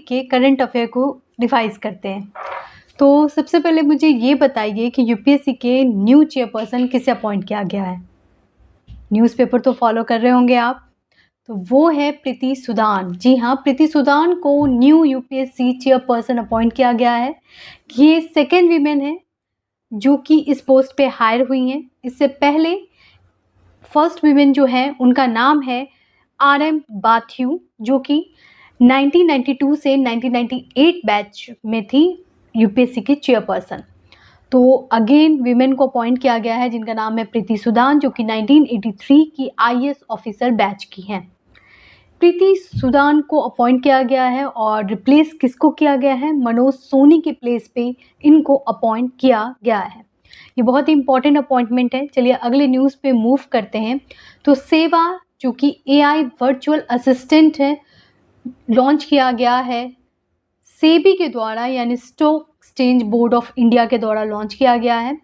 के current affair को revise करते हैं। तो सबसे पहले मुझे ये बताइए कि यूपीएससी के न्यू चेयरपर्सन किसे अपॉइंट किया गया है। न्यूज़पेपर तो फॉलो कर रहे होंगे आप, तो वो है प्रीति सूदान। जी हाँ, प्रीति सूदान को न्यू यूपीएससी चेयरपर्सन अपॉइंट किया गया है। ये सेकेंड वीमेन है जो कि इस पोस्ट पे हायर हुई हैं। इससे पहले फर्स्ट वीमेन जो है उनका नाम है RM बाथ्यू, जो कि 1992 से 1998 बैच में थी यूपीएससी की चेयरपर्सन। तो अगेन वीमेन को अपॉइंट किया गया है जिनका नाम है प्रीति सूदान, जो कि 1983 की आईएएस ऑफिसर बैच की हैं। प्रीति सूदान को अपॉइंट किया गया है और रिप्लेस किसको किया गया है? मनोज सोनी के प्लेस पे इनको अपॉइंट किया गया है। ये बहुत ही इंपॉर्टेंट अपॉइंटमेंट है। चलिए अगले न्यूज़ पे मूव करते हैं। तो सेवा जो कि AI वर्चुअल असिस्टेंट है, लॉन्च किया गया है सेबी के द्वारा, यानी stock exchange board of India के द्वारा लॉन्च किया गया है।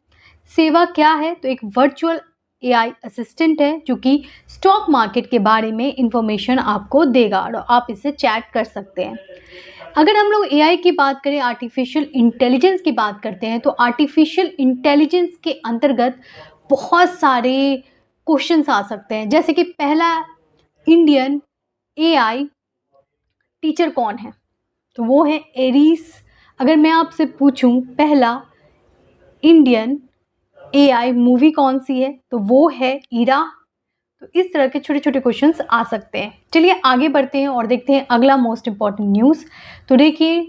सेवा क्या है? तो एक वर्चुअल AI असिस्टेंट है जो कि स्टॉक मार्केट के बारे में इंफॉर्मेशन आपको देगा और आप इससे चैट कर सकते हैं। अगर हम लोग AI की बात करें, आर्टिफिशियल इंटेलिजेंस की बात करते हैं, तो आर्टिफिशियल इंटेलिजेंस के अंतर्गत बहुत सारे क्वेश्चंस आ सकते हैं। जैसे कि पहला, इंडियन AI टीचर कौन है? तो वो है एरीस। अगर मैं आपसे पूछूं पहला इंडियन AI मूवी कौन सी है, तो वो है ईरा। तो इस तरह के छोटे छोटे क्वेश्चंस आ सकते हैं। चलिए आगे बढ़ते हैं और देखते हैं अगला मोस्ट इम्पॉर्टेंट न्यूज़। तो देखिए,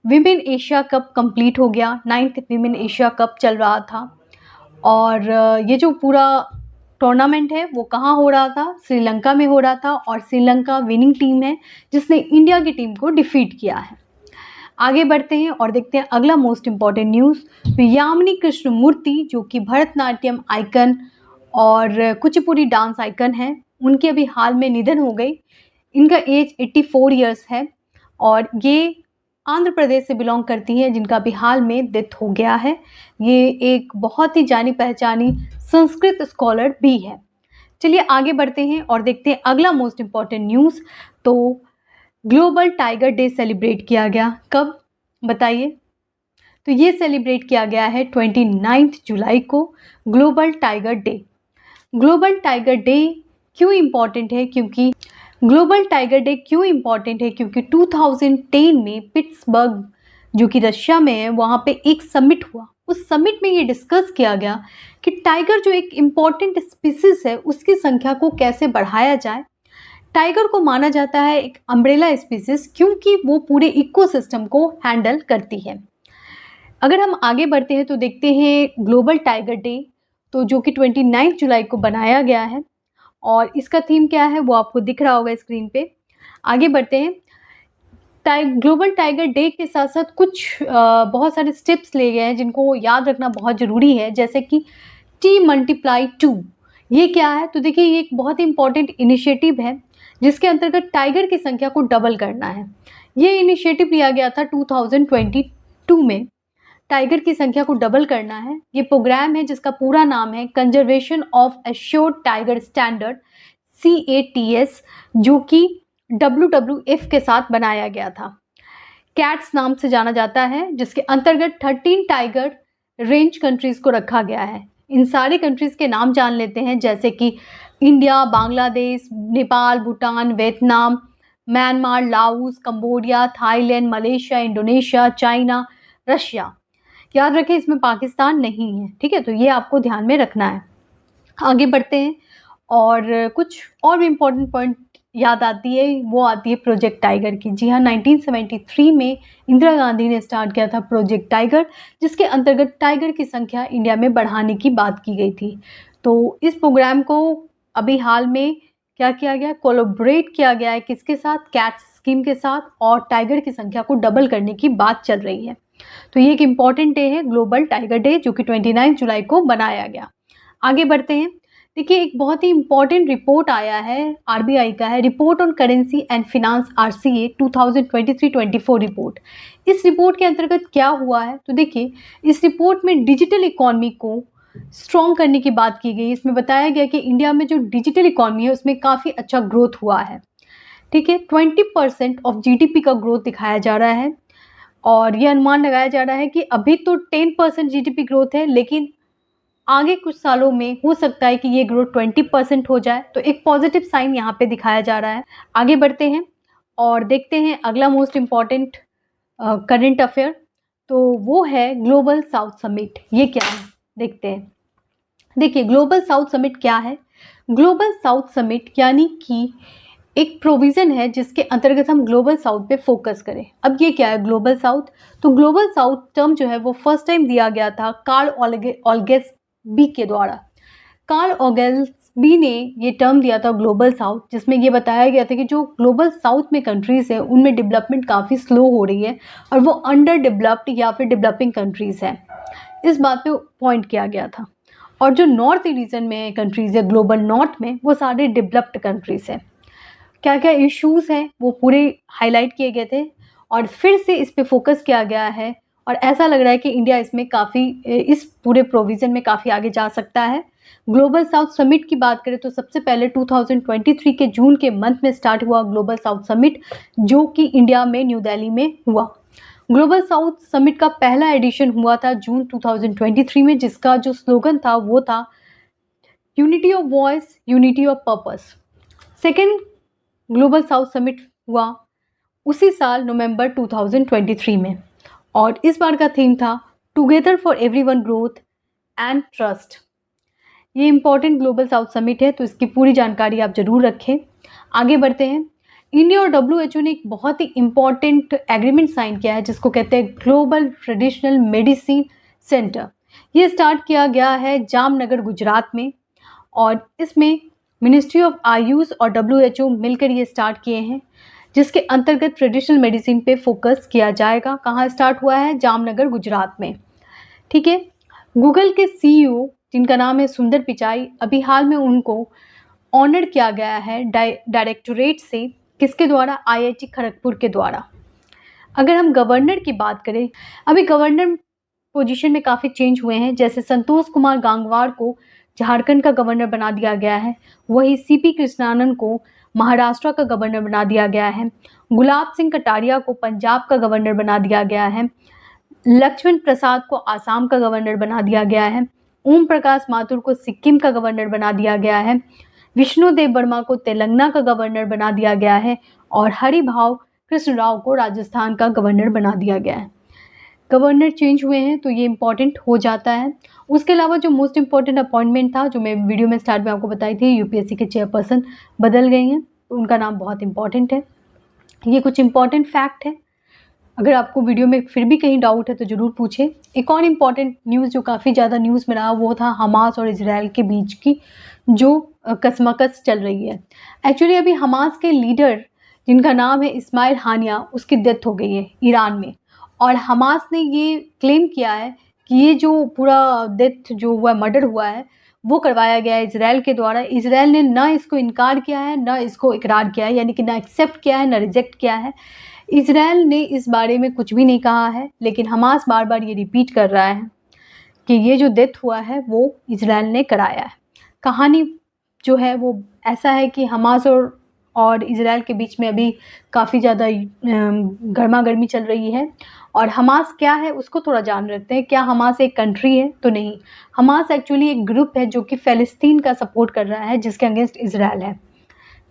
विमेन एशिया कप कंप्लीट हो गया। 9th विमेन एशिया कप चल रहा था और ये जो पूरा टूर्नामेंट है वो कहाँ हो रहा था? श्रीलंका में हो रहा था और श्रीलंका विनिंग टीम है जिसने इंडिया की टीम को डिफीट किया है। आगे बढ़ते हैं और देखते हैं अगला मोस्ट इम्पॉर्टेंट न्यूज़। तो यामिनी कृष्णमूर्ति जो कि भरतनाट्यम आइकन और कुचिपुड़ी डांस आइकन है, उनकी अभी हाल में निधन हो गई। इनका एज 84 ईयर्स है और ये आंध्र प्रदेश से बिलोंग करती हैं, जिनका अभी हाल में डेथ हो गया है। ये एक बहुत ही जानी पहचानी संस्कृत स्कॉलर भी है। चलिए आगे बढ़ते हैं और देखते हैं अगला मोस्ट इम्पॉर्टेंट न्यूज़। तो ग्लोबल टाइगर डे सेलिब्रेट किया गया। कब बताइए? तो ये सेलिब्रेट किया गया है 29 जुलाई को, global tiger day. Global tiger day क्यों इम्पॉर्टेंट है? क्योंकि ग्लोबल टाइगर डे क्यों इम्पॉर्टेंट है? क्योंकि 2010 में पिट्सबर्ग जो कि रशिया में है, वहाँ पे एक समिट हुआ। उस समिट में ये डिस्कस किया गया कि टाइगर जो एक इम्पॉर्टेंट स्पीसीज है उसकी संख्या को कैसे बढ़ाया जाए। टाइगर को माना जाता है एक अम्ब्रेला स्पीसीज क्योंकि वो पूरे इकोसिस्टम को हैंडल करती है। अगर हम आगे बढ़ते हैं तो देखते हैं ग्लोबल टाइगर डे, तो जो कि 29 जुलाई को बनाया गया है और इसका थीम क्या है वो आपको दिख रहा होगा स्क्रीन पे। आगे बढ़ते हैं। ग्लोबल टाइगर डे के साथ साथ कुछ बहुत सारे स्टेप्स लिए गए हैं जिनको याद रखना बहुत ज़रूरी है, जैसे कि T×2। ये क्या है? तो देखिए, ये एक बहुत ही इंपॉर्टेंट इनिशिएटिव है जिसके अंतर्गत टाइगर की संख्या को डबल करना है। ये इनिशिएटिव लिया गया था 2022 में। टाइगर की संख्या को डबल करना है। ये प्रोग्राम है जिसका पूरा नाम है conservation of assured tiger standard, CATS, जो कि WWF के साथ बनाया गया था। कैट्स नाम से जाना जाता है, जिसके अंतर्गत 13 टाइगर रेंज कंट्रीज को रखा गया है। इन सारे कंट्रीज के नाम जान लेते हैं, जैसे कि India, Bangladesh, Nepal, Bhutan, Vietnam, Myanmar, Laos, Cambodia, Thailand, Malaysia, Indonesia, China, Russia. याद रखें इसमें पाकिस्तान नहीं है, ठीक है? तो ये आपको ध्यान में रखना है। आगे बढ़ते हैं और कुछ और भी इम्पोर्टेंट पॉइंट याद आती है, वो आती है प्रोजेक्ट टाइगर की। जी हाँ, 1973 में इंदिरा गांधी ने स्टार्ट किया था प्रोजेक्ट टाइगर, जिसके अंतर्गत टाइगर की संख्या इंडिया में बढ़ाने की बात की गई थी। तो इस प्रोग्राम को अभी हाल में क्या किया गया? कोलैबोरेट किया गया है किसके साथ? कैट्स स्कीम के साथ, और टाइगर की संख्या को डबल करने की बात चल रही है। तो ये एक इम्पॉर्टेंट डे है, ग्लोबल टाइगर डे, जो कि 29 जुलाई को बनाया गया। आगे बढ़ते हैं। देखिए, एक बहुत ही इम्पॉर्टेंट रिपोर्ट आया है, RBI का है, report on currency and finance, RCA 2023-24 report. इस रिपोर्ट के अंतर्गत क्या हुआ है? तो देखिए, इस रिपोर्ट में डिजिटल इकॉनमी को स्ट्रॉन्ग करने की बात की गई। इसमें बताया गया कि इंडिया में जो डिजिटल इकॉनमी है उसमें काफ़ी अच्छा ग्रोथ हुआ है। ठीक है, 20% ऑफ जीडीपी का ग्रोथ दिखाया जा रहा है और ये अनुमान लगाया जा रहा है कि अभी तो 10% जीडीपी ग्रोथ है, लेकिन आगे कुछ सालों में हो सकता है कि ये ग्रोथ 20% हो जाए। तो एक पॉजिटिव साइन यहाँ पे दिखाया जा रहा है। आगे बढ़ते हैं और देखते हैं अगला मोस्ट इम्पॉर्टेंट करंट अफेयर, तो वो है ग्लोबल साउथ समिट। ये क्या है देखते हैं। देखिए, ग्लोबल साउथ समिट क्या है। ग्लोबल साउथ समिट यानी कि एक प्रोविज़न है जिसके अंतर्गत हम ग्लोबल साउथ पे फोकस करें। अब ये क्या है ग्लोबल साउथ, तो ग्लोबल साउथ टर्म जो है वो फर्स्ट टाइम दिया गया था कार्ल ऑगेल्सबी के द्वारा। कार्ल ऑगेल्सबी ने ये टर्म दिया था ग्लोबल साउथ, जिसमें ये बताया गया था कि जो ग्लोबल साउथ में कंट्रीज़ हैं उनमें डेवलपमेंट काफ़ी स्लो हो रही है और वो अंडर डेवलप्ड या फिर डेवलपिंग कंट्रीज़ हैं। इस बात पे पॉइंट किया गया था। और जो नॉर्थ रीजन में कंट्रीज़ है ग्लोबल नॉर्थ में, वो सारे डेवलप्ड कंट्रीज़ हैं। क्या क्या इश्यूज़ हैं वो पूरे हाईलाइट किए गए थे और फिर से इस पे फोकस किया गया है और ऐसा लग रहा है कि इंडिया इसमें काफ़ी इस पूरे प्रोविज़न में काफ़ी आगे जा सकता है। ग्लोबल साउथ समिट की बात करें तो सबसे पहले 2023 के जून के मंथ में स्टार्ट हुआ ग्लोबल साउथ समिट, जो कि इंडिया में न्यू दिल्ली में हुआ। ग्लोबल साउथ समिट का पहला एडिशन हुआ था जून 2023 में, जिसका जो स्लोगन था वो था unity of voice, unity of purpose. Second global south summit हुआ उसी साल नवंबर 2023 में और इस बार का थीम था together for everyone growth and trust. ये इंपॉर्टेंट ग्लोबल साउथ समिट है, तो इसकी पूरी जानकारी आप जरूर रखें। आगे बढ़ते हैं। इंडिया और WHO ने एक बहुत ही इंपॉर्टेंट एग्रीमेंट साइन किया है जिसको कहते हैं ग्लोबल ट्रेडिशनल मेडिसिन सेंटर। ये स्टार्ट किया गया है जामनगर गुजरात में और इसमें मिनिस्ट्री ऑफ आयुष और WHO मिलकर ये स्टार्ट किए हैं, जिसके अंतर्गत ट्रेडिशनल मेडिसिन पे फोकस किया जाएगा। कहाँ स्टार्ट हुआ है? जामनगर गुजरात में। ठीक है। गूगल के CEO जिनका नाम है सुंदर पिचाई, अभी हाल में उनको ऑनर किया गया है डायरेक्टोरेट से। किसके द्वारा? IIT खड़गपुर के द्वारा। अगर हम गवर्नर की बात करें, अभी गवर्नर पोजीशन में काफ़ी चेंज हुए हैं। जैसे संतोष कुमार गांगवार को झारखंड का गवर्नर बना दिया गया है, वही CP कृष्णानंद को महाराष्ट्र का गवर्नर बना दिया गया है, गुलाब सिंह कटारिया को पंजाब का गवर्नर बना दिया गया है, लक्ष्मण प्रसाद को आसाम का गवर्नर बना दिया गया है, ओम प्रकाश माथुर को सिक्किम का गवर्नर बना दिया गया है, विष्णुदेव वर्मा को तेलंगाना का गवर्नर बना दिया गया है और हरिभाव कृष्ण राव को राजस्थान का गवर्नर बना दिया गया है। गवर्नर चेंज हुए हैं तो ये इंपॉर्टेंट हो जाता है। उसके अलावा जो मोस्ट इम्पॉर्टेंट अपॉइंटमेंट था, जो मैं वीडियो में स्टार्ट में आपको बताई थी, UPSC के चेयरपर्सन बदल गई हैं, तो उनका नाम बहुत इंपॉर्टेंट है। ये कुछ इंपॉर्टेंट फैक्ट है। अगर आपको वीडियो में फिर भी कहीं डाउट है तो ज़रूर पूछें। एक और इम्पॉर्टेंट न्यूज़ जो काफ़ी ज़्यादा न्यूज़ में रहा वो था हमास और इजराइल के बीच की जो कसमकस चल रही है। एक्चुअली अभी हमास के लीडर जिनका नाम है इस्माइल हानिया, उसकी डेथ हो गई है ईरान में और हमास ने ये क्लेम किया है कि ये जो पूरा डेथ जो हुआ, मर्डर हुआ है, वो करवाया गया है इजराइल के द्वारा। इजराइल ने ना इसको इनकार किया है, ना इसको इकरार किया है, यानी कि ना एक्सेप्ट किया है, ना रिजेक्ट किया है। इजराइल ने इस बारे में कुछ भी नहीं कहा है, लेकिन हमास बार बार ये रिपीट कर रहा है कि ये जो डेथ हुआ है वो इजराइल ने कराया है। कहानी जो है वो ऐसा है कि हमास और इजराइल के बीच में अभी काफ़ी ज़्यादा गर्मा गर्मी चल रही है। और हमास क्या है उसको थोड़ा जान लेते हैं। क्या हमास एक कंट्री है? तो नहीं, हमास एक्चुअली एक ग्रुप है जो कि फ़लस्तीन का सपोर्ट कर रहा है, जिसके अगेंस्ट इजराइल है।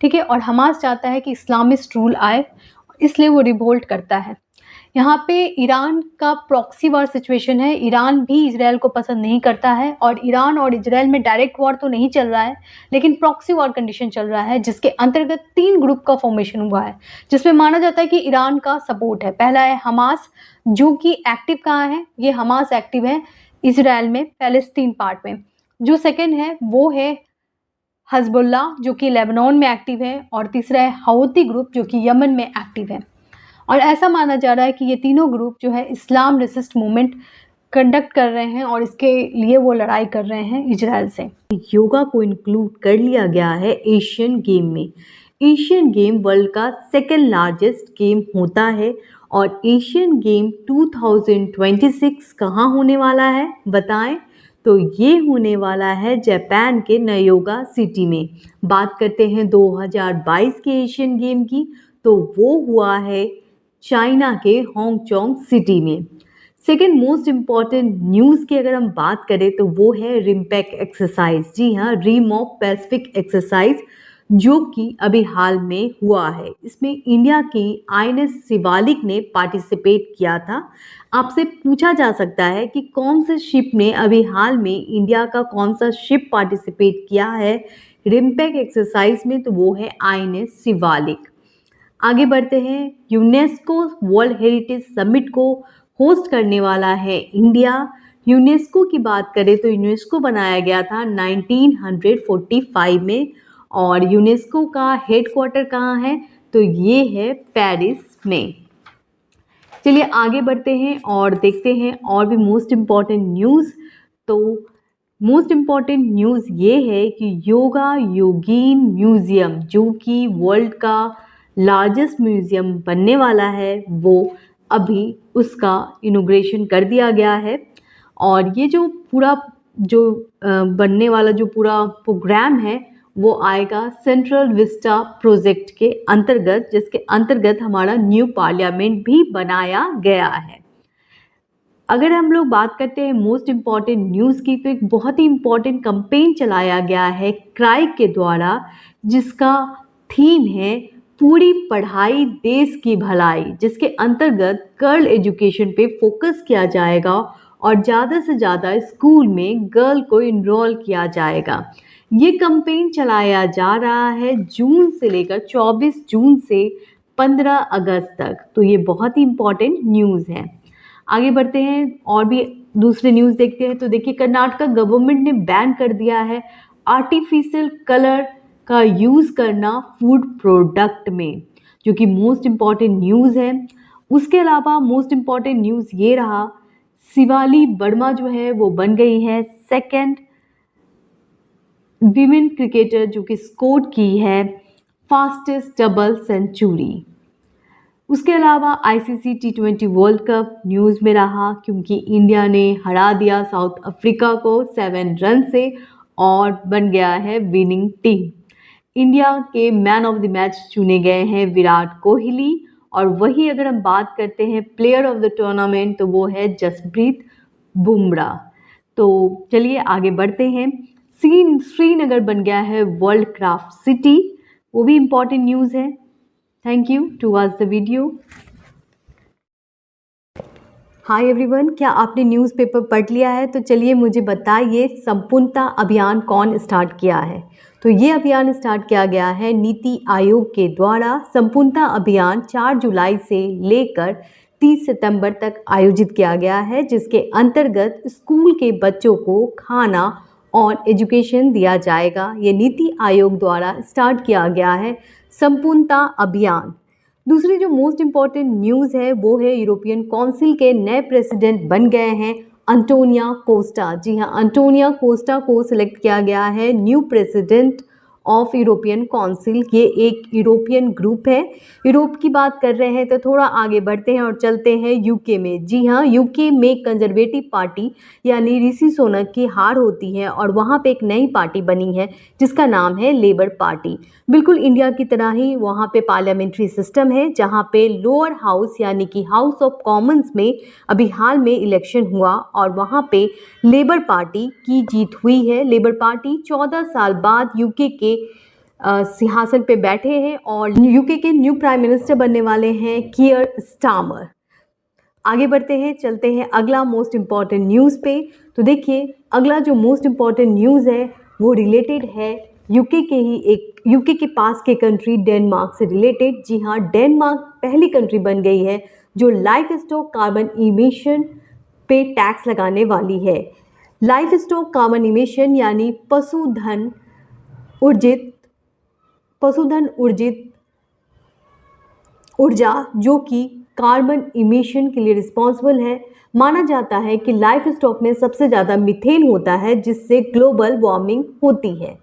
ठीक है। और हमास चाहता है कि इस्लामिस्ट रूल आए, इसलिए वो रिवोल्ट करता है। यहाँ पे ईरान का प्रॉक्सी वॉर सिचुएशन है। ईरान भी इजराइल को पसंद नहीं करता है और ईरान और इजराइल में डायरेक्ट वॉर तो नहीं चल रहा है, लेकिन प्रॉक्सी वॉर कंडीशन चल रहा है, जिसके अंतर्गत 3 ग्रुप का फॉर्मेशन हुआ है, जिसमें माना जाता है कि ईरान का सपोर्ट है। पहला है हमास, जो कि एक्टिव कहाँ है? ये हमास एक्टिव है इजराइल में, फ़लस्तीन पार्ट में। जो सेकेंड है वो है हजबुल्ला, जो कि लेबनान में एक्टिव है, और तीसरा है हौती ग्रुप, जो कि यमन में एक्टिव है। और ऐसा माना जा रहा है कि ये तीनों ग्रुप जो है इस्लाम रेसिस्ट मूवमेंट कंडक्ट कर रहे हैं और इसके लिए वो लड़ाई कर रहे हैं इजराइल से। योगा को इंक्लूड कर लिया गया है एशियन गेम में। एशियन गेम वर्ल्ड का सेकेंड लार्जेस्ट गेम होता है और एशियन गेम 2026 कहाँ होने वाला है बताएं? तो ये होने वाला है जापान के नयोगा सिटी में। बात करते हैं 2022 के एशियन गेम की, तो वो हुआ है चाइना के हांगकांग सिटी में। सेकेंड मोस्ट इम्पॉर्टेंट न्यूज़ की अगर हम बात करें तो वो है रिम्पैक एक्सरसाइज। जी हाँ, रिम ऑफ पैसिफिक एक्सरसाइज, जो कि अभी हाल में हुआ है। इसमें इंडिया की आईएनएस शिवालिक ने पार्टिसिपेट किया था। आपसे पूछा जा सकता है कि कौन से शिप ने अभी हाल में इंडिया का कौन सा शिप पार्टिसिपेट किया है रिम्पैक एक्सरसाइज में, तो वो है आईएनएस शिवालिक। आगे बढ़ते हैं, यूनेस्को वर्ल्ड हेरिटेज समिट को होस्ट करने वाला है इंडिया। यूनेस्को की बात करें तो यूनेस्को बनाया गया था 1945 में, और यूनेस्को का हेडक्वार्टर कहाँ है, तो ये है पेरिस में। चलिए आगे बढ़ते हैं और देखते हैं और भी मोस्ट इम्पॉर्टेंट न्यूज़। तो मोस्ट इम्पॉर्टेंट न्यूज़ ये है कि योगा योगीन म्यूज़ियम, जो कि वर्ल्ड का लार्जेस्ट म्यूज़ियम बनने वाला है, वो अभी उसका इनॉग्रेशन कर दिया गया है। और ये जो पूरा बनने वाला जो पूरा प्रोग्राम है वो आएगा सेंट्रल विस्टा प्रोजेक्ट के अंतर्गत, जिसके अंतर्गत हमारा न्यू पार्लियामेंट भी बनाया गया है। अगर हम लोग बात करते हैं मोस्ट इम्पॉर्टेंट न्यूज़ की, तो एक बहुत ही इम्पॉर्टेंट कैंपेन चलाया गया है क्राई के द्वारा, जिसका थीम है पूरी पढ़ाई देश की भलाई, जिसके अंतर्गत गर्ल एजुकेशन पे फोकस किया जाएगा और ज़्यादा से ज़्यादा स्कूल में गर्ल को इनरोल किया जाएगा। ये कैंपेन चलाया जा रहा है जून से लेकर 24 जून से 15 अगस्त तक। तो ये बहुत ही इम्पॉर्टेंट न्यूज़ है। आगे बढ़ते हैं और भी दूसरे न्यूज़ देखते हैं। तो देखिए, कर्नाटका गवर्नमेंट ने बैन कर दिया है आर्टिफिशियल कलर का यूज़ करना फूड प्रोडक्ट में, जो कि मोस्ट इम्पॉर्टेंट न्यूज़ है। उसके अलावा मोस्ट इम्पॉर्टेंट न्यूज़ ये रहा, शिवाली वर्मा जो है वो बन गई है सेकंड वीमेन क्रिकेटर जो कि स्कोर की है फास्टेस्ट डबल सेंचुरी। उसके अलावा ICC T20 world cup news में रहा, क्योंकि इंडिया ने हरा दिया साउथ अफ्रीका को 7 रन से और बन गया है विनिंग टीम। इंडिया के मैन ऑफ द मैच चुने गए हैं विराट कोहली, और वही अगर हम बात करते हैं प्लेयर ऑफ द टूर्नामेंट, तो वो है जसप्रीत बुमराह। तो चलिए आगे बढ़ते हैं। श्रीनगर बन गया है वर्ल्ड क्राफ्ट सिटी, वो भी इम्पॉर्टेंट न्यूज़ है। Thank you to watch the video. Hi everyone, क्या आपने न्यूज़पेपर पढ़ लिया है? तो चलिए मुझे बताइए, संपूर्णता अभियान कौन स्टार्ट किया है? तो ये अभियान स्टार्ट किया गया है नीति आयोग के द्वारा। संपूर्णता अभियान 4 जुलाई से लेकर 30 सितंबर तक आयोजित किया गया है, जिसके अंतर्गत स्कूल के बच्चों को खाना और एजुकेशन दिया जाएगा। ये नीति आयोग द्वारा स्टार्ट किया गया है संपूर्णता अभियान। दूसरी जो मोस्ट इम्पॉर्टेंट न्यूज़ है वो है यूरोपियन काउंसिल के नए प्रेसिडेंट बन गए हैं अंटोनिया कोस्टा। जी हाँ, अंटोनिया कोस्टा को सिलेक्ट किया गया है new president of European council. ये एक यूरोपियन ग्रुप है। यूरोप की बात कर रहे हैं तो थोड़ा आगे बढ़ते हैं और चलते हैं यूके में। जी हाँ, यूके में कंजर्वेटिव पार्टी यानी ऋषि सुनक की हार होती है और वहाँ पे एक नई पार्टी बनी है जिसका नाम है लेबर पार्टी। बिल्कुल इंडिया की तरह ही वहाँ पे पार्लियामेंट्री सिस्टम है, जहाँ पे लोअर हाउस यानी कि हाउस ऑफ कॉमन्स में अभी हाल में इलेक्शन हुआ और वहाँ पे लेबर पार्टी की जीत हुई है। लेबर पार्टी 14 साल बाद यूके के सिंहासन पे बैठे हैं और यूके के न्यू प्राइम मिनिस्टर बनने वाले हैं कियर स्टारमर। आगे बढ़ते हैं, चलते हैं अगला मोस्ट इम्पॉर्टेंट न्यूज़ पे। तो देखिए, अगला जो मोस्ट इम्पॉर्टेंट न्यूज़ है वो रिलेटेड है यूके के पास के कंट्री डेनमार्क से रिलेटेड। जी हाँ, डेनमार्क पहली कंट्री बन गई है जो लाइफ स्टॉक कार्बन इमिशन पे टैक्स लगाने वाली है। लाइफ स्टॉक कार्बन इमिशन यानी पशुधन उर्जित ऊर्जा, जो कि कार्बन इमिशन के लिए रिस्पॉन्सिबल है। माना जाता है कि लाइफ स्टॉक में सबसे ज़्यादा मीथेन होता है, जिससे ग्लोबल वार्मिंग होती है।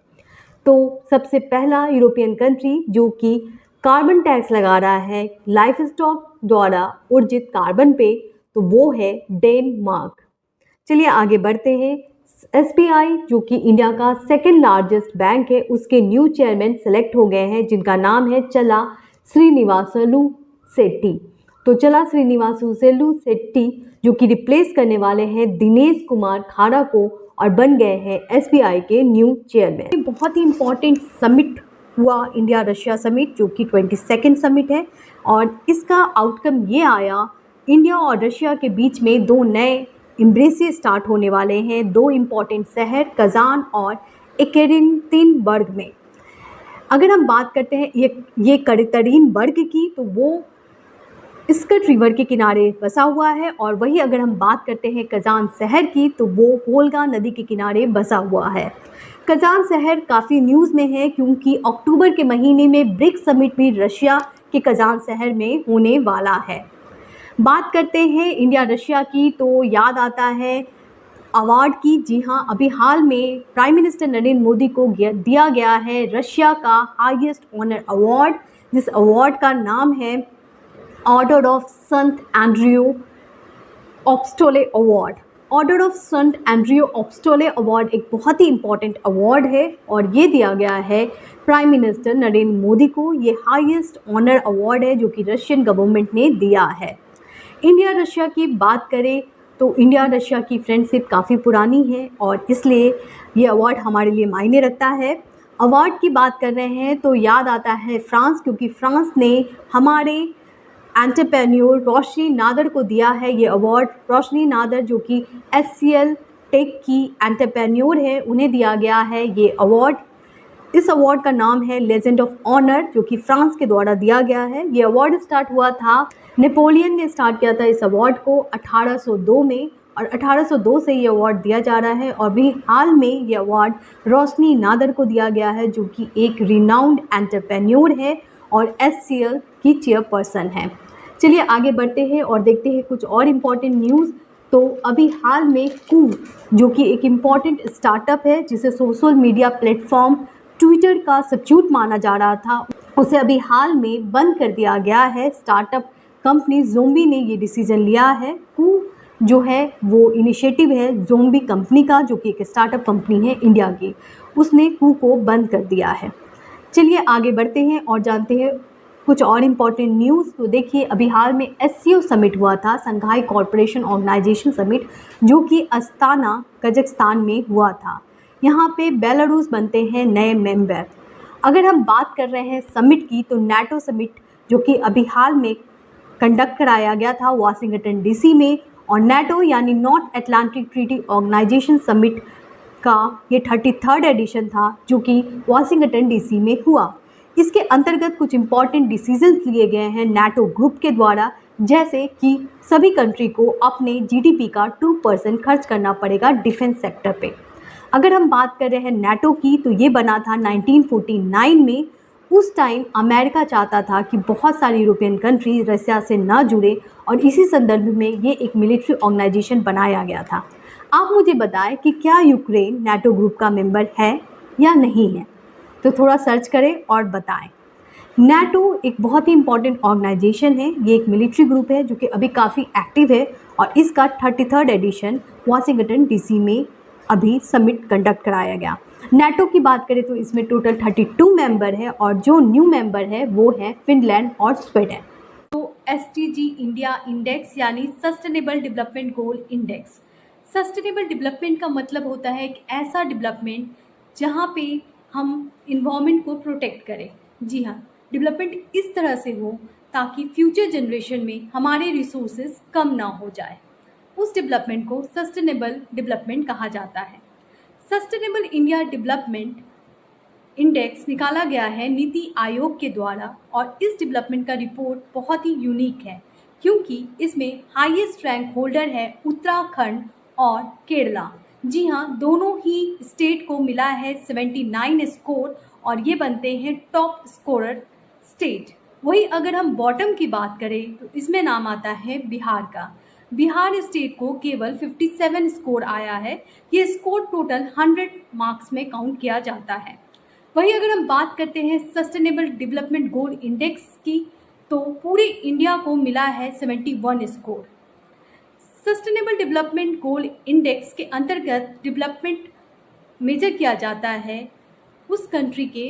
तो सबसे पहला यूरोपियन कंट्री जो कि कार्बन टैक्स लगा रहा है लाइफ स्टॉक द्वारा उर्जित कार्बन पे, तो वो है डेनमार्क। चलिए आगे बढ़ते हैं। एसबीआई जो कि इंडिया का सेकेंड लार्जेस्ट बैंक है, उसके न्यू चेयरमैन सेलेक्ट हो गए हैं, जिनका नाम है चला श्रीनिवासलू शेट्टी। तो चला श्रीनिवासलू शेट्टी जो कि रिप्लेस करने वाले हैं दिनेश कुमार खाड़ा को और बन गए हैं एसबीआई के न्यू चेयरमैन। बहुत ही इंपॉर्टेंट समिट हुआ, इंडिया रशिया समिट, जो कि 22nd समिट है और इसका आउटकम ये आया, इंडिया और रशिया के बीच में दो नए एम्ब्रेसिस स्टार्ट होने वाले हैं, दो इम्पॉर्टेंट शहर कजान और एकटेरिनबर्ग में। अगर हम बात करते हैं ये एकटेरिनबर्ग की, तो वो स्कट रिवर के किनारे बसा हुआ है, और वही अगर हम बात करते हैं कजान शहर की, तो वो वोल्गा नदी के किनारे बसा हुआ है। कजान शहर काफ़ी न्यूज़ में है क्योंकि अक्टूबर के महीने में ब्रिक्स समिट भी रशिया के कजान शहर में होने वाला है। बात करते हैं इंडिया रशिया की, तो याद आता है अवार्ड की। जी हाँ, अभी हाल में प्राइम मिनिस्टर नरेंद्र मोदी को दिया गया है रशिया का हाईएस्ट ऑनर अवार्ड, जिस अवार्ड का नाम है order of Sant Andrew ऑप्स्टोले award. Order of Sant Andrew ऑप्स्टोले award एक बहुत ही इंपॉर्टेंट अवार्ड है और ये दिया गया है प्राइम मिनिस्टर नरेंद्र मोदी को। ये हाईएस्ट ऑनर अवार्ड है जो कि रशियन गवर्नमेंट ने दिया है। इंडिया रशिया की बात करें तो इंडिया रशिया की फ्रेंडशिप काफ़ी पुरानी है और इसलिए ये अवार्ड हमारे लिए मायने रखता है। अवार्ड की बात कर रहे हैं तो याद आता है फ्रांस, क्योंकि फ्रांस ने हमारे एंटरप्रेन्योर रोशनी नादर को दिया है ये अवार्ड। रोशनी नादर जो कि HCL टेक की एंटरप्रेन्योर है, उन्हें दिया गया है ये अवार्ड। इस अवार्ड का नाम है लेजेंड ऑफ ऑनर, जो कि फ्रांस के द्वारा दिया गया है। ये अवार्ड स्टार्ट हुआ था, नेपोलियन ने स्टार्ट किया था इस अवार्ड को 1802 में, और 1802 से ये अवार्ड दिया जा रहा है। और भी हाल में ये अवार्ड रोशनी नादर को दिया गया है, जो कि एक रिनाउंड एंटरप्रेन्योर है और HCL की चेयरपर्सन है। चलिए आगे बढ़ते हैं और देखते हैं कुछ और इम्पॉर्टेंट न्यूज़। तो अभी हाल में कू, जो कि एक इम्पॉर्टेंट स्टार्टअप है जिसे सोशल मीडिया प्लेटफॉर्म ट्विटर का सब्स्टिट्यूट माना जा रहा था, उसे अभी हाल में बंद कर दिया गया है। स्टार्टअप कंपनी ज़ोम्बी ने ये डिसीजन लिया है। कू जो है वो इनिशिएटिव है ज़ोम्बी कंपनी का, जो कि एक स्टार्टअप कंपनी है इंडिया की, उसने कू को बंद कर दिया है। चलिए आगे बढ़ते हैं और जानते हैं कुछ और इम्पॉर्टेंट न्यूज़। तो देखिए अभी हाल में SCO समिट हुआ था, संघाई कॉरपोरेशन ऑर्गेनाइजेशन समिट, जो कि अस्ताना कजाकिस्तान में हुआ था। यहाँ पे बेलारूस बनते हैं नए मेंबर। अगर हम बात कर रहे हैं समिट की, तो NATO समिट जो कि अभी हाल में कंडक्ट कराया गया था वाशिंगटन DC में, और NATO यानी North Atlantic Treaty Organization summit का ये 33rd एडिशन था, जो कि वाशिंगटन DC में हुआ। इसके अंतर्गत कुछ इम्पॉर्टेंट डिसीजंस लिए गए हैं NATO ग्रुप के द्वारा, जैसे कि सभी कंट्री को अपने GDP का 2% खर्च करना पड़ेगा डिफेंस सेक्टर पे। अगर हम बात कर रहे हैं NATO की, तो ये बना था 1949 में। उस टाइम अमेरिका चाहता था कि बहुत सारी यूरोपियन कंट्री रशिया से ना जुड़े, और इसी संदर्भ में ये एक मिलिट्री ऑर्गेनाइजेशन बनाया गया था। आप मुझे बताएं कि क्या यूक्रेन NATO ग्रुप का मेंबर है या नहीं है, तो थोड़ा सर्च करें और बताएं। NATO एक बहुत ही इंपॉर्टेंट ऑर्गेनाइजेशन है, ये एक मिलिट्री ग्रुप है जो कि अभी काफ़ी एक्टिव है, और इसका 33rd एडिशन वाशिंगटन DC में अभी समिट कंडक्ट कराया गया। NATO की बात करें तो इसमें टोटल 32 मेंबर है, और जो न्यू मेंबर है वो है फिनलैंड और स्वीडन। तो SDG इंडिया इंडेक्स यानी sustainable development goal index. Sustainable development का मतलब होता है एक ऐसा डेवलपमेंट जहाँ पे हम इन्वायरमेंट को प्रोटेक्ट करें। जी हाँ, डेवलपमेंट इस तरह से हो ताकि फ्यूचर जनरेशन में हमारे रिसोर्सेज कम ना हो जाए, उस डेवलपमेंट को सस्टेनेबल डेवलपमेंट कहा जाता है। सस्टेनेबल इंडिया डेवलपमेंट इंडेक्स निकाला गया है नीति आयोग के द्वारा, और इस डेवलपमेंट का रिपोर्ट बहुत ही यूनिक है क्योंकि इसमें हाईएस्ट रैंक होल्डर है उत्तराखंड और केरला। जी हाँ, दोनों ही स्टेट को मिला है 79 स्कोर, और ये बनते हैं टॉप स्कोरर स्टेट। वही अगर हम बॉटम की बात करें तो इसमें नाम आता है बिहार का। बिहार स्टेट को केवल 57 स्कोर आया है। ये स्कोर टोटल 100 मार्क्स में काउंट किया जाता है। वही अगर हम बात करते हैं सस्टेनेबल डेवलपमेंट गोल इंडेक्स की, तो पूरे इंडिया को मिला है 71 score. Sustainable development goal index के अंतर्गत डेवलपमेंट मेजर किया जाता है उस कंट्री के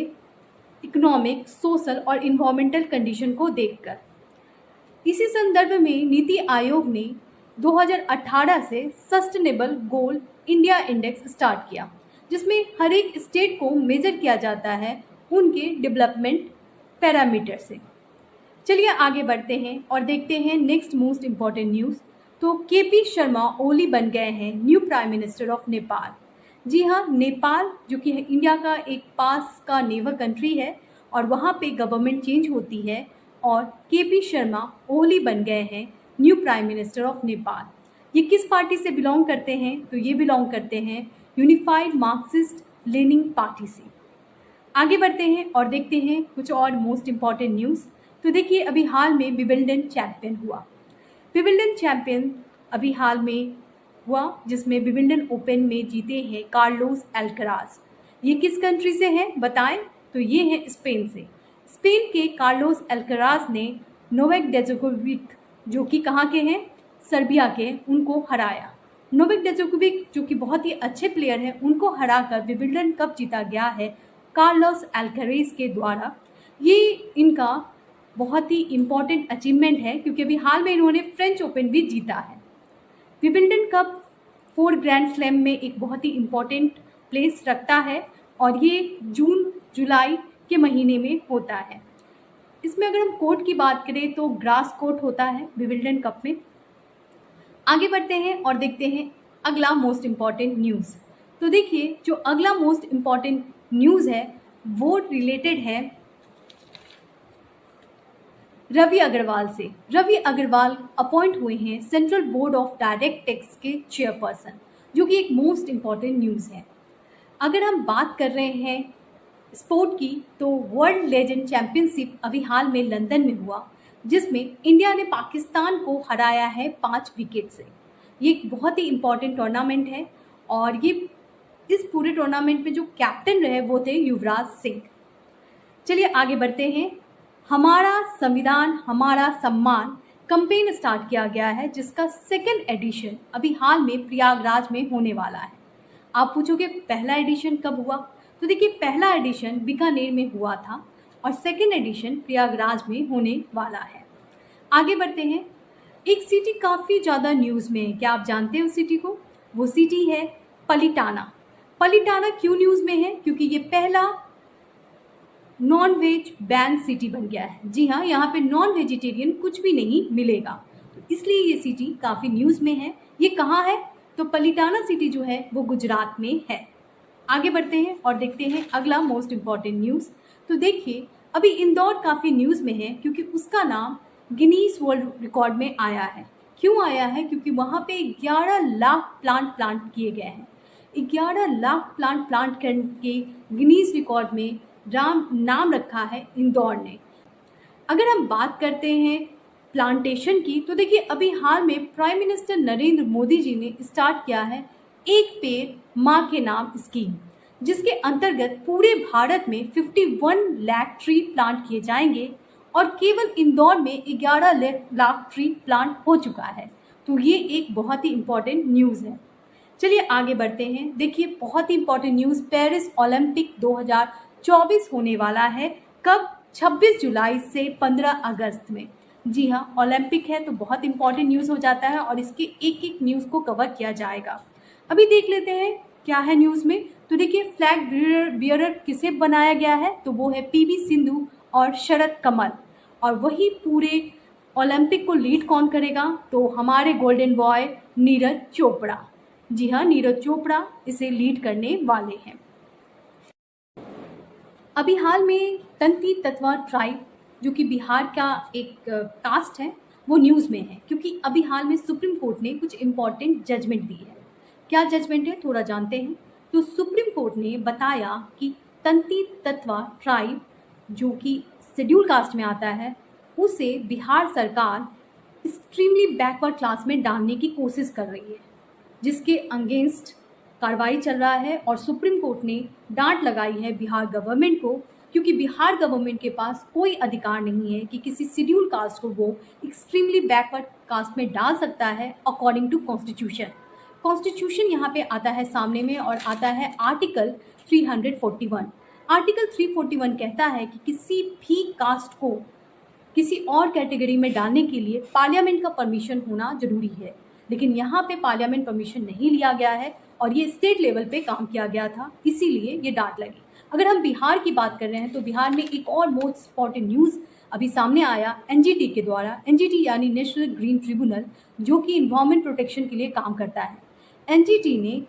इकोनॉमिक, सोशल और इन्वायरमेंटल कंडीशन को देखकर। इसी संदर्भ में नीति आयोग ने 2018 से सस्टेनेबल गोल इंडिया इंडेक्स स्टार्ट किया, जिसमें हर एक स्टेट को मेजर किया जाता है उनके डेवलपमेंट पैरामीटर से। चलिए आगे बढ़ते हैं और देखते हैं नेक्स्ट मोस्ट इम्पॉर्टेंट न्यूज़। तो केपी शर्मा ओली बन गए हैं new prime minister of Nepal. जी हाँ, नेपाल जो कि इंडिया का एक पास का नेबर कंट्री है और वहाँ पे गवर्नमेंट चेंज होती है और केपी शर्मा ओली बन गए हैं new prime minister of Nepal. ये किस पार्टी से बिलोंग करते हैं? तो ये बिलोंग करते हैं यूनिफाइड मार्क्सिस्ट लेनिन पार्टी से। आगे बढ़ते हैं और देखते हैं कुछ और मोस्ट इम्पॉर्टेंट न्यूज़। तो देखिए, अभी हाल में विंबलडन चैंपियन हुआ। विंबलडन चैंपियन अभी हाल में हुआ, जिसमें विंबलडन ओपन में जीते हैं कार्लोस अल्कराज। ये किस कंट्री से हैं बताएं? तो ये है स्पेन से। स्पेन के कार्लोस अल्कराज ने नोवाक जोकोविक, जो कि कहाँ के हैं? सर्बिया के, उनको हराया। नोवाक जोकोविक जो कि बहुत ही अच्छे प्लेयर हैं, उनको हराकर विंबलडन कप जीता गया है कार्लोस अल्कराज के द्वारा। ये इनका बहुत ही इम्पॉर्टेंट अचीवमेंट है क्योंकि अभी हाल में इन्होंने फ्रेंच ओपन भी जीता है। विंबलडन कप 4 ग्रैंड स्लैम में एक बहुत ही इम्पॉर्टेंट प्लेस रखता है और ये जून जुलाई के महीने में होता है। इसमें अगर हम कोर्ट की बात करें तो ग्रास कोर्ट होता है विंबलडन कप में। आगे बढ़ते हैं और देखते हैं अगला मोस्ट इम्पॉर्टेंट न्यूज़। तो देखिए, जो अगला मोस्ट इम्पॉर्टेंट न्यूज़ है वो रिलेटेड है रवि अग्रवाल से। रवि अग्रवाल अपॉइंट हुए हैं central board of direct tax के चेयरपर्सन, जो कि एक मोस्ट इम्पॉर्टेंट न्यूज़ है। अगर हम बात कर रहे हैं स्पोर्ट की, तो वर्ल्ड लेजेंड चैंपियनशिप अभी हाल में लंदन में हुआ, जिसमें इंडिया ने पाकिस्तान को हराया है 5 विकेट से। ये एक बहुत ही इम्पॉर्टेंट टूर्नामेंट है और ये इस पूरे टूर्नामेंट में जो कैप्टन रहे वो थे युवराज सिंह। चलिए आगे बढ़ते हैं। हमारा संविधान हमारा सम्मान कैंपेन स्टार्ट किया गया है, जिसका 2nd एडिशन अभी हाल में प्रयागराज में होने वाला है। आप पूछोगे पहला एडिशन कब हुआ? तो देखिए, पहला एडिशन बीकानेर में हुआ था और 2nd एडिशन प्रयागराज में होने वाला है। आगे बढ़ते हैं। एक सिटी काफ़ी ज़्यादा न्यूज़ में है, क्या आप जानते हैं उस सिटी को? वो सिटी है पलिटाना। पलिटाना क्यों न्यूज़ में है? क्योंकि ये पहला नॉन वेज बैन सिटी बन गया है। जी हाँ, यहाँ पे नॉन वेजिटेरियन कुछ भी नहीं मिलेगा, तो इसलिए ये सिटी काफ़ी न्यूज़ में है। ये कहाँ है? तो पलिटाना सिटी जो है वो गुजरात में है। आगे बढ़ते हैं और देखते हैं अगला मोस्ट इम्पॉर्टेंट न्यूज़। तो देखिए, अभी इंदौर काफ़ी न्यूज़ में है क्योंकि उसका नाम गिनीज वर्ल्ड रिकॉर्ड में आया है। क्यों आया है? क्योंकि वहाँ पे 11 लाख प्लांट किए गए हैं। 11 लाख प्लांट करके गिनीज रिकॉर्ड में नाम रखा है इंदौर ने। अगर हम बात करते हैं प्लांटेशन की, तो देखिए, अभी हाल में प्राइम मिनिस्टर नरेंद्र मोदी जी ने स्टार्ट किया है एक पेड़ माँ के नाम स्कीम, जिसके अंतर्गत पूरे भारत में 51 लाख ट्री प्लांट किए जाएंगे और केवल इंदौर में 11 लाख ट्री प्लांट हो चुका है। तो ये एक बहुत ही इम्पॉर्टेंट न्यूज़ है। चलिए आगे बढ़ते हैं। देखिए, बहुत ही इम्पॉर्टेंट न्यूज़, पेरिस ओलंपिक 2024 होने वाला है। कब? 26 जुलाई से 15 अगस्त में। जी हाँ, ओलंपिक है तो बहुत इंपॉर्टेंट न्यूज़ हो जाता है और इसके एक एक न्यूज़ को कवर किया जाएगा। अभी देख लेते हैं क्या है न्यूज़ में। तो देखिए, फ्लैग बियरर किसे बनाया गया है? तो वो है पीवी सिंधु और शरद कमल। और वही पूरे ओलंपिक को लीड कौन करेगा? तो हमारे गोल्डन बॉय नीरज चोपड़ा। जी हाँ, नीरज चोपड़ा इसे लीड करने वाले हैं। अभी हाल में तंती तत्वा ट्राइब, जो कि बिहार का एक कास्ट है, वो न्यूज़ में है क्योंकि अभी हाल में सुप्रीम कोर्ट ने कुछ इम्पॉर्टेंट जजमेंट दी है। क्या जजमेंट है, थोड़ा जानते हैं। तो सुप्रीम कोर्ट ने बताया कि तंती तत्वा ट्राइब, जो कि शेड्यूल कास्ट में आता है, उसे बिहार सरकार एक्सट्रीमली बैकवर्ड क्लास में डालने की कोशिश कर रही है, जिसके अगेंस्ट कार्रवाई चल रहा है और सुप्रीम कोर्ट ने डांट लगाई है बिहार गवर्नमेंट को, क्योंकि बिहार गवर्नमेंट के पास कोई अधिकार नहीं है कि किसी शेड्यूल कास्ट को वो एक्सट्रीमली बैकवर्ड कास्ट में डाल सकता है अकॉर्डिंग टू कॉन्स्टिट्यूशन। कॉन्स्टिट्यूशन यहाँ पे आता है सामने में और आता है आर्टिकल 341। आर्टिकल 341 कहता है कि किसी भी कास्ट को किसी और कैटेगरी में डालने के लिए पार्लियामेंट का परमिशन होना जरूरी है, लेकिन यहाँ पे पार्लियामेंट परमिशन नहीं लिया गया है और ये स्टेट लेवल पे काम किया गया था, इसीलिए ये डांट लगी। अगर हम बिहार की बात कर रहे हैं तो बिहार में एक और मोस्ट इम्पॉर्टेंट न्यूज़ अभी सामने आया एनजीटी के द्वारा। एनजीटी यानी नेशनल ग्रीन ट्रिब्यूनल, जो कि इन्वायरमेंट प्रोटेक्शन के लिए काम करता है। एनजीटी ने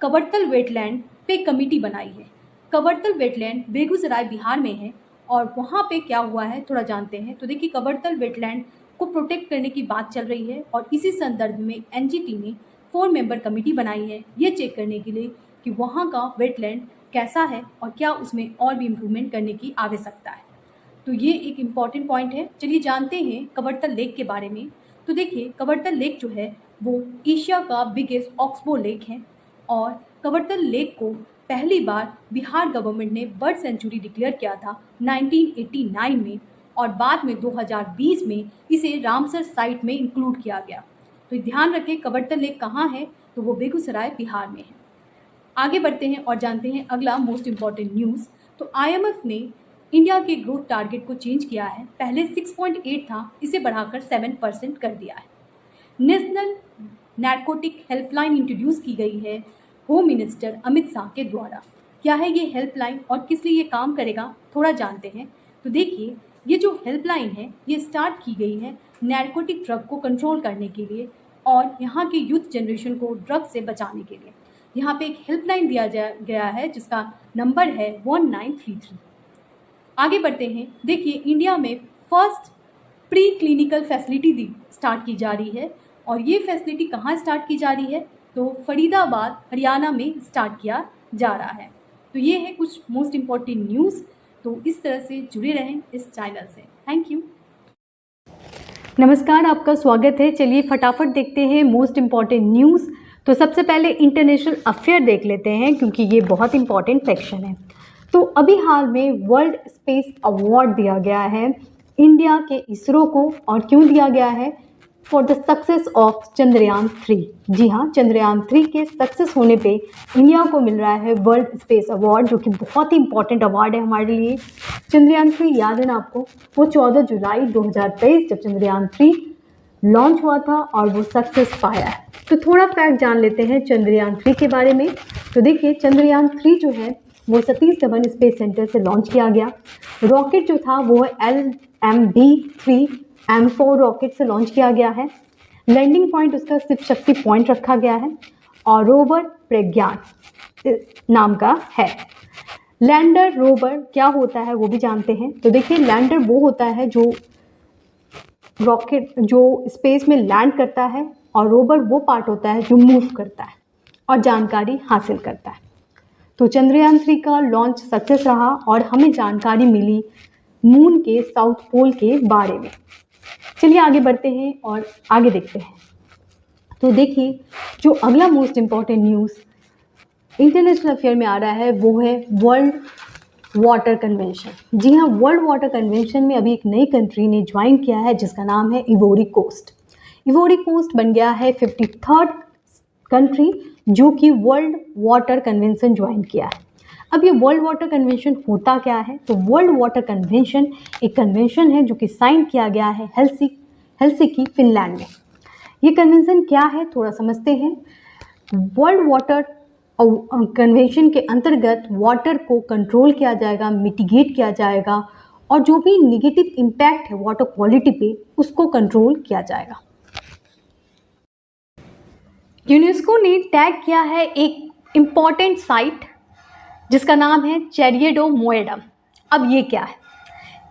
कवर्तल वेटलैंड पे कमेटी बनाई है। कवर्तल वेटलैंड बेगूसराय बिहार में है और वहाँ पे क्या हुआ है थोड़ा जानते हैं। तो देखिए, कवर्तल वेटलैंड को प्रोटेक्ट करने की बात चल रही है और इसी संदर्भ में एनजीटी ने 4 मेंबर कमेटी बनाई है ये चेक करने के लिए कि वहाँ का वेटलैंड कैसा है और क्या उसमें और भी इम्प्रूवमेंट करने की आवश्यकता है। तो ये एक इम्पॉर्टेंट पॉइंट है। चलिए जानते हैं कवर्तल लेक के बारे में। तो देखिए, कवर्तल लेक जो है वो एशिया का बिगेस्ट ऑक्सबो लेक है और कवर्तल लेक को पहली बार बिहार गवर्नमेंट ने बर्ड सेंचुरी डिक्लेयर किया था 1989 में और बाद में 2020 में इसे रामसर साइट में इंक्लूड किया गया। तो ध्यान रखें, कवर्तल लेक कहाँ है, तो वो बेगूसराय बिहार में है। आगे बढ़ते हैं और जानते हैं अगला मोस्ट इम्पॉर्टेंट न्यूज़। तो आईएमएफ ने इंडिया के ग्रोथ टारगेट को चेंज किया है। पहले 6.8 था, इसे बढ़ाकर 7% कर दिया है। नेशनल नारकोटिक हेल्पलाइन इंट्रोड्यूस की गई है होम मिनिस्टर अमित शाह के द्वारा। क्या है ये हेल्पलाइन और किस लिए ये काम करेगा, थोड़ा जानते हैं। तो देखिए, ये जो हेल्पलाइन है ये स्टार्ट की गई है नारकोटिक ड्रग को कंट्रोल करने के लिए और यहाँ के यूथ जनरेशन को ड्रग से बचाने के लिए। यहाँ पे एक हेल्पलाइन दिया गया है जिसका नंबर है 1933। आगे बढ़ते हैं। देखिए, इंडिया में first pre clinical facility start की जा रही है और ये फैसिलिटी कहाँ स्टार्ट की जा रही है, तो फरीदाबाद हरियाणा में स्टार्ट किया जा रहा है। तो ये है कुछ मोस्ट इम्पॉर्टेंट न्यूज़। तो इस तरह से जुड़े रहें इस चैनल से। Thank you. नमस्कार, आपका स्वागत है। चलिए फटाफट देखते हैं मोस्ट इम्पॉर्टेंट न्यूज़। तो सबसे पहले इंटरनेशनल अफेयर देख लेते हैं क्योंकि ये बहुत इंपॉर्टेंट सेक्शन है। तो अभी हाल में वर्ल्ड स्पेस अवार्ड दिया गया है इंडिया के इसरो को। और क्यों दिया गया है? For the success of Chandrayaan 3। जी हाँ, चंद्रयान 3 के सक्सेस होने पे इंडिया को मिल रहा है वर्ल्ड स्पेस अवार्ड, जो कि बहुत ही इंपॉर्टेंट अवार्ड है हमारे लिए। चंद्रयान 3 याद है ना आपको, वो 14 जुलाई 2023 जब चंद्रयान 3 लॉन्च हुआ था और वो सक्सेस पाया है। तो थोड़ा फैक्ट जान लेते हैं चंद्रयान 3 के बारे में। तो देखिए, चंद्रयान 3 जो है वो सतीश धवन स्पेस सेंटर से लॉन्च किया गया। रॉकेट जो था वो LMB-3M4 रॉकेट से लॉन्च किया गया है। लैंडिंग पॉइंट उसका शिव शक्ति पॉइंट रखा गया है और रोवर प्रज्ञान नाम का है। लैंडर रोवर क्या होता है वो भी जानते हैं। तो देखिए, लैंडर वो होता है जो रॉकेट जो स्पेस में लैंड करता है और रोवर वो पार्ट होता है जो मूव करता है और जानकारी हासिल करता है। तो चंद्रयान 3 का लॉन्च सक्सेस रहा और हमें जानकारी मिली मून के साउथ पोल के बारे में। चलिए आगे बढ़ते हैं और आगे देखते हैं। तो देखिए, जो अगला most important news international affair में आ रहा है वो है वर्ल्ड वाटर कन्वेंशन। जी हाँ, वर्ल्ड वाटर कन्वेंशन में अभी एक नई कंट्री ने ज्वाइन किया है जिसका नाम है इवोरी कोस्ट। इवोरी कोस्ट बन गया है 53rd कंट्री जो कि वर्ल्ड वाटर कन्वेंशन ज्वाइन किया है। अब ये वर्ल्ड वाटर कन्वेंशन होता क्या है? तो वर्ल्ड वाटर कन्वेंशन एक कन्वेंशन है जो कि साइन किया गया है हेलसिंकी फिनलैंड में। ये कन्वेंशन क्या है थोड़ा समझते हैं। वर्ल्ड वाटर कन्वेंशन के अंतर्गत वाटर को कंट्रोल किया जाएगा, मिटिगेट किया जाएगा और जो भी निगेटिव इम्पैक्ट है वाटर क्वालिटी पे उसको कंट्रोल किया जाएगा। यूनेस्को ने टैग किया है एक इम्पॉर्टेंट साइट जिसका नाम है चेरिएडो मोएडम। अब ये क्या है?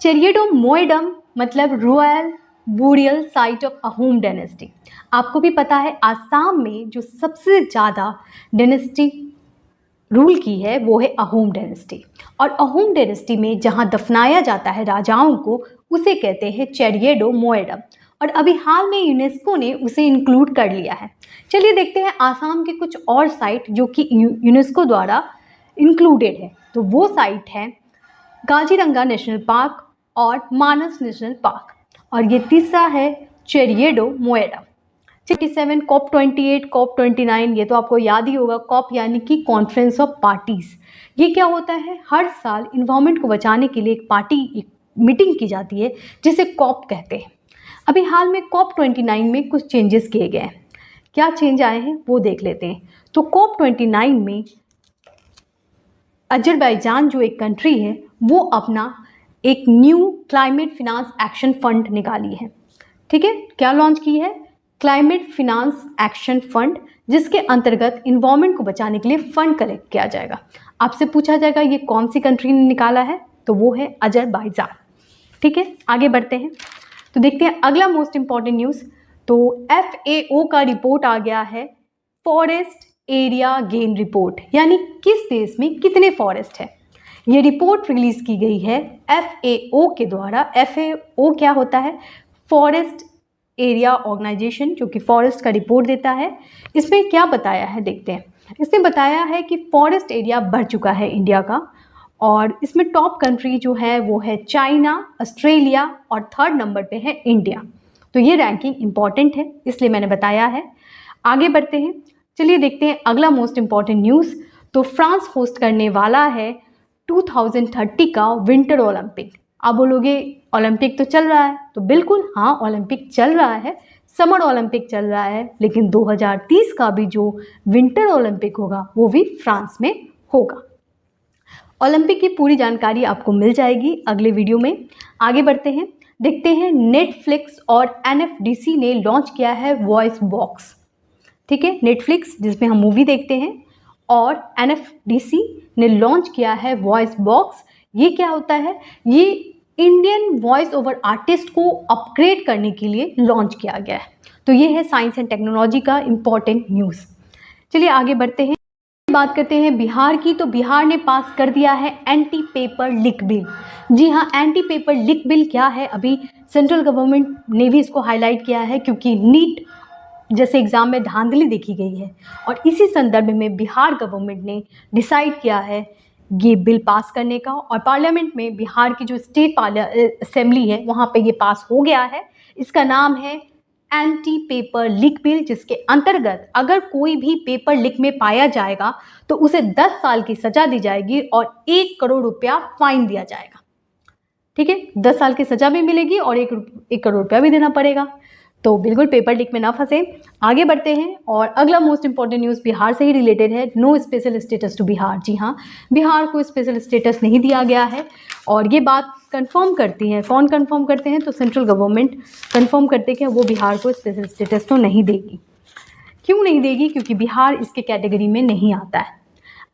चेरिएडो मोएडम मतलब royal burial site of Ahom dynasty. आपको भी पता है आसाम में जो सबसे ज़्यादा डायनेस्टी रूल की है वो है अहोम डायनेस्टी और अहोम डायनेस्टी में जहाँ दफनाया जाता है राजाओं को उसे कहते हैं चेरिएडो मोएडम और अभी हाल में यूनेस्को ने उसे इंक्लूड कर लिया है। चलिए देखते हैं आसाम के कुछ और साइट जो कि यूनेस्को द्वारा इंक्लूडेड है। तो वो साइट है काजीरंगा नेशनल पार्क और मानस नेशनल पार्क और ये तीसरा है चेरिएडो मोएडा। 27 COP 28, COP 29, ये तो आपको याद ही होगा। COP यानी कि कॉन्फ्रेंस ऑफ पार्टीज। ये क्या होता है, हर साल इन्वायरमेंट को बचाने के लिए एक मीटिंग की जाती है जिसे COP कहते हैं। अभी हाल में COP 29 में कुछ चेंजेस किए गए हैं। क्या चेंज आए हैं वो देख लेते हैं। तो COP 29 में अजरबैजान जो एक कंट्री है वो अपना एक new climate finance action fund निकाली है। ठीक है, क्या लॉन्च की है, क्लाइमेट फिनांस एक्शन फंड, जिसके अंतर्गत इन्वायरमेंट को बचाने के लिए फंड कलेक्ट किया जाएगा। आपसे पूछा जाएगा ये कौन सी कंट्री ने निकाला है, तो वो है अजरबैजान। ठीक है, आगे बढ़ते हैं तो देखते हैं अगला मोस्ट इंपॉर्टेंट न्यूज़। तो FAO का रिपोर्ट आ गया है, फॉरेस्ट एरिया गेन रिपोर्ट, यानी किस देश में कितने फॉरेस्ट है। ये रिपोर्ट रिलीज की गई है FAO के द्वारा। FAO क्या होता है, फॉरेस्ट एरिया ऑर्गेनाइजेशन, जो कि फॉरेस्ट का रिपोर्ट देता है। इसमें क्या बताया है देखते हैं। इसने बताया है कि फॉरेस्ट एरिया बढ़ चुका है इंडिया का, और इसमें टॉप कंट्री जो है वो है चाइना, ऑस्ट्रेलिया, और थर्ड नंबर पे है इंडिया। तो ये रैंकिंग इंपॉर्टेंट है, इसलिए मैंने बताया है। आगे बढ़ते हैं, चलिए देखते हैं अगला मोस्ट इंपॉर्टेंट न्यूज़। तो फ्रांस होस्ट करने वाला है 2030 का विंटर ओलंपिक। आप बोलोगे ओलंपिक तो चल रहा है, तो बिल्कुल हाँ, ओलंपिक चल रहा है, समर ओलंपिक चल रहा है, लेकिन 2030 का भी जो विंटर ओलंपिक होगा वो भी फ्रांस में होगा। ओलंपिक की पूरी जानकारी आपको मिल जाएगी अगले वीडियो में। आगे बढ़ते हैं, देखते हैं नेटफ्लिक्स और NFDC ने लॉन्च किया है वॉइस बॉक्स। ठीक है, नेटफ्लिक्स जिसमें हम मूवी देखते हैं, और NFDC ने लॉन्च किया है वॉइस बॉक्स। ये क्या होता है, ये इंडियन वॉइस ओवर आर्टिस्ट को अपग्रेड करने के लिए लॉन्च किया गया है। तो ये है साइंस एंड टेक्नोलॉजी का इम्पॉर्टेंट न्यूज़। चलिए आगे बढ़ते हैं, बात करते हैं बिहार की। तो बिहार ने पास कर दिया है एंटी पेपर लीक बिल। जी हाँ, एंटी पेपर लीक बिल क्या है, अभी सेंट्रल गवर्नमेंट ने भी इसको हाईलाइट किया है, क्योंकि नीट जैसे एग्ज़ाम में धांधली देखी गई है, और इसी संदर्भ में बिहार गवर्नमेंट ने डिसाइड किया है ये बिल पास करने का। और पार्लियामेंट में बिहार की जो स्टेट असेंबली है वहाँ पे ये पास हो गया है। इसका नाम है एंटी पेपर लीक बिल, जिसके अंतर्गत अगर कोई भी पेपर लीक में पाया जाएगा तो उसे 10 साल की सज़ा दी जाएगी और 1 करोड़ रुपया फाइन दिया जाएगा। ठीक है, 10 साल की सज़ा भी मिलेगी और 1 करोड़ रुपया भी देना पड़ेगा। तो बिल्कुल पेपर लीक में ना फंसे। आगे बढ़ते हैं, और अगला मोस्ट इंपॉर्टेंट न्यूज़ बिहार से ही रिलेटेड है। No special status to Bihar. जी हाँ, बिहार को स्पेशल स्टेटस नहीं दिया गया है, और ये बात कंफर्म करती है, कौन कंफर्म करते हैं, तो सेंट्रल गवर्नमेंट कंफर्म करते हैं कि वो बिहार को स्पेशल स्टेटस तो नहीं देगी। क्यों नहीं देगी, क्योंकि बिहार इसके कैटेगरी में नहीं आता है।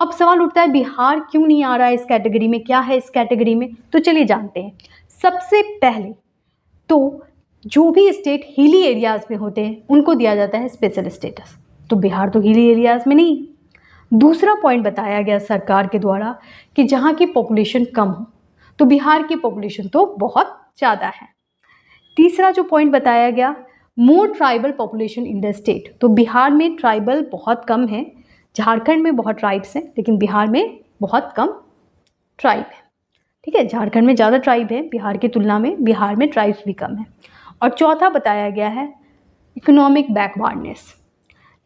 अब सवाल उठता है बिहार क्यों नहीं आ रहा है इस कैटेगरी में, क्या है इस कैटेगरी में, तो चलिए जानते हैं। सबसे पहले तो जो भी स्टेट हिली एरियाज़ में होते हैं उनको दिया जाता है स्पेशल स्टेटस, तो बिहार तो हिली एरियाज़ में नहीं। दूसरा पॉइंट बताया गया सरकार के द्वारा कि जहाँ की पॉपुलेशन कम हो, तो बिहार की पॉपुलेशन तो बहुत ज़्यादा है। तीसरा जो पॉइंट बताया गया, more tribal population in the state, तो बिहार में ट्राइबल बहुत कम है। झारखंड में बहुत ट्राइब्स हैं, लेकिन बिहार में बहुत कम ट्राइब है। ठीक है, झारखंड में ज़्यादा ट्राइब है बिहार की तुलना में, बिहार में ट्राइब्स भी कम है। और चौथा बताया गया है इकोनॉमिक बैकवर्डनेस,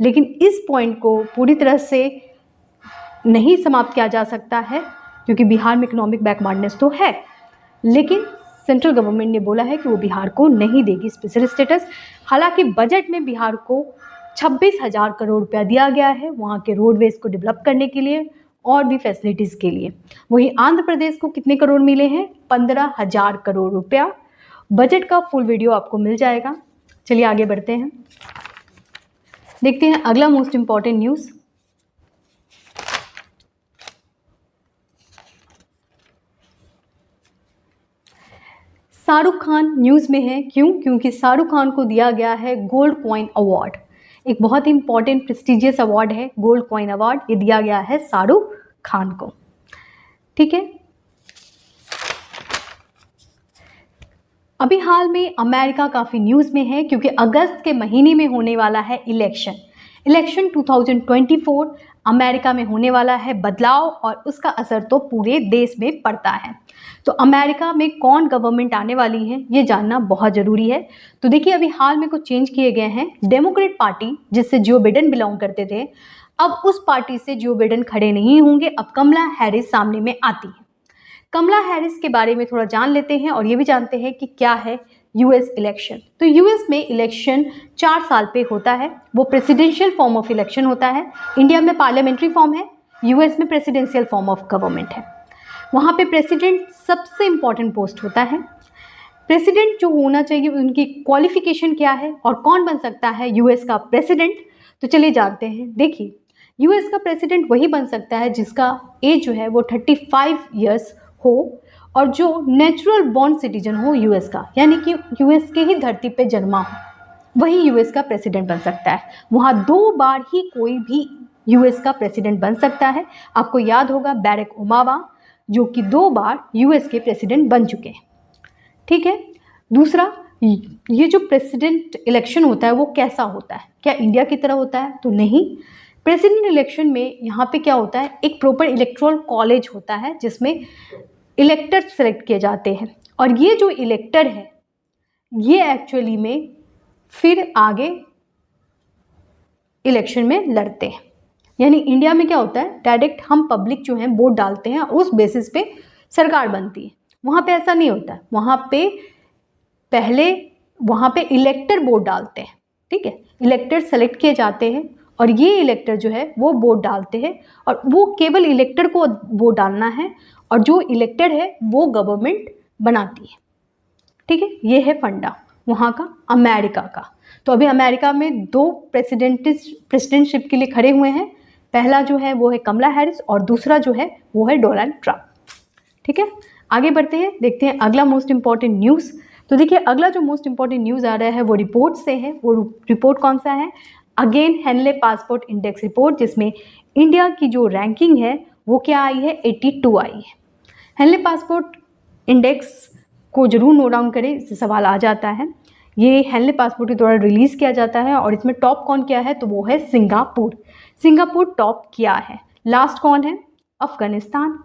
लेकिन इस पॉइंट को पूरी तरह से नहीं समाप्त किया जा सकता है, क्योंकि बिहार में इकोनॉमिक बैकवर्डनेस तो है, लेकिन सेंट्रल गवर्नमेंट ने बोला है कि वो बिहार को नहीं देगी स्पेशल स्टेटस। हालांकि बजट में बिहार को 26,000 करोड़ रुपया दिया गया है वहाँ के रोडवेज को डेवलप करने के लिए और भी फैसिलिटीज़ के लिए। वहीं आंध्र प्रदेश को कितने करोड़ मिले हैं, 15,000 करोड़ रुपया। बजट का फुल वीडियो आपको मिल जाएगा। चलिए आगे बढ़ते हैं, देखते हैं अगला most important news. Shahrukh Khan news में है, क्यों, क्योंकि शाहरुख खान को दिया गया है गोल्ड कॉइन अवार्ड। एक बहुत ही इंपॉर्टेंट प्रेस्टिजियस अवार्ड है गोल्ड कॉइन अवार्ड, ये दिया गया है शाहरुख खान को। ठीक है, अभी हाल में अमेरिका काफ़ी न्यूज़ में है, क्योंकि अगस्त के महीने में होने वाला है इलेक्शन। इलेक्शन 2024 अमेरिका में होने वाला है बदलाव और उसका असर तो पूरे देश में पड़ता है। तो अमेरिका में कौन गवर्नमेंट आने वाली है ये जानना बहुत ज़रूरी है। तो देखिए अभी हाल में कुछ चेंज किए गए हैं। डेमोक्रेट पार्टी जिससे जो बिडेन बिलोंग करते थे, अब उस पार्टी से जो बिडेन खड़े नहीं होंगे, अब कमला हैरिस सामने में आती है। कमला हैरिस के बारे में थोड़ा जान लेते हैं और ये भी जानते हैं कि क्या है यूएस इलेक्शन। तो यूएस में इलेक्शन 4 साल पे होता है, वो प्रेसिडेंशियल फॉर्म ऑफ इलेक्शन होता है। इंडिया में पार्लियामेंट्री फॉर्म है, यूएस में प्रेसिडेंशियल फॉर्म ऑफ गवर्नमेंट है। वहाँ पे प्रेसिडेंट सबसे इम्पॉर्टेंट पोस्ट होता है। प्रेसिडेंट जो होना चाहिए उनकी क्वालिफिकेशन क्या है और कौन बन सकता है यूएस का प्रेसिडेंट, तो चलिए जानते हैं। देखिए यूएस का प्रेसिडेंट वही बन सकता है जिसका एज जो है वो 35 ईयर्स हो और जो नेचुरल बॉर्न सिटीजन हो यूएस का, यानी कि यूएस के ही धरती पे जन्मा हो, वही यूएस का प्रेसिडेंट बन सकता है। वहाँ 2 बार ही कोई भी यूएस का प्रेसिडेंट बन सकता है। आपको याद होगा बैरक ओबामा जो कि 2 बार यूएस के प्रेसिडेंट बन चुके हैं। ठीक है, दूसरा ये जो प्रेसिडेंट इलेक्शन होता है वो कैसा होता है, क्या इंडिया की तरह होता है? तो नहीं। प्रेसिडेंट इलेक्शन में यहाँ पे क्या होता है, एक प्रॉपर इलेक्टोरल कॉलेज होता है जिसमें इलेक्टर सेलेक्ट किए जाते हैं और ये जो इलेक्टर है ये एक्चुअली में फिर आगे इलेक्शन में लड़ते हैं। यानी इंडिया में क्या होता है, डायरेक्ट हम पब्लिक जो है वोट डालते हैं, उस बेसिस पे सरकार बनती है। वहाँ पे ऐसा नहीं होता है, वहाँ पे पहले इलेक्टर वोट डालते हैं। ठीक है, इलेक्टर सेलेक्ट किए जाते हैं और ये इलेक्टर जो है वो वोट डालते हैं और वो केवल इलेक्टर को वोट डालना है और जो इलेक्टेड है वो गवर्नमेंट बनाती है। ठीक है, ये है फंडा वहाँ का अमेरिका का। तो अभी अमेरिका में 2 प्रेसिडेंटशिप के लिए खड़े हुए हैं। पहला जो है वो है कमला हैरिस और दूसरा जो है वो है डोनाल्ड ट्रंप। ठीक है, आगे बढ़ते हैं, देखते हैं अगला मोस्ट इम्पॉर्टेंट न्यूज़। तो देखिए अगला जो मोस्ट इम्पॉर्टेंट न्यूज़ आ रहा है वो रिपोर्ट से है। वो रिपोर्ट कौन सा है? Again Henley passport index report, जिसमें इंडिया की जो रैंकिंग है वो क्या आई है, 82 आई है। हेनले पासपोर्ट इंडेक्स को जरूर नोट डाउन करें, इससे सवाल आ जाता है। ये हेनले पासपोर्ट के द्वारा रिलीज़ किया जाता है और इसमें टॉप कौन किया है, तो वो है सिंगापुर। सिंगापुर टॉप किया है। लास्ट कौन है? अफगानिस्तान,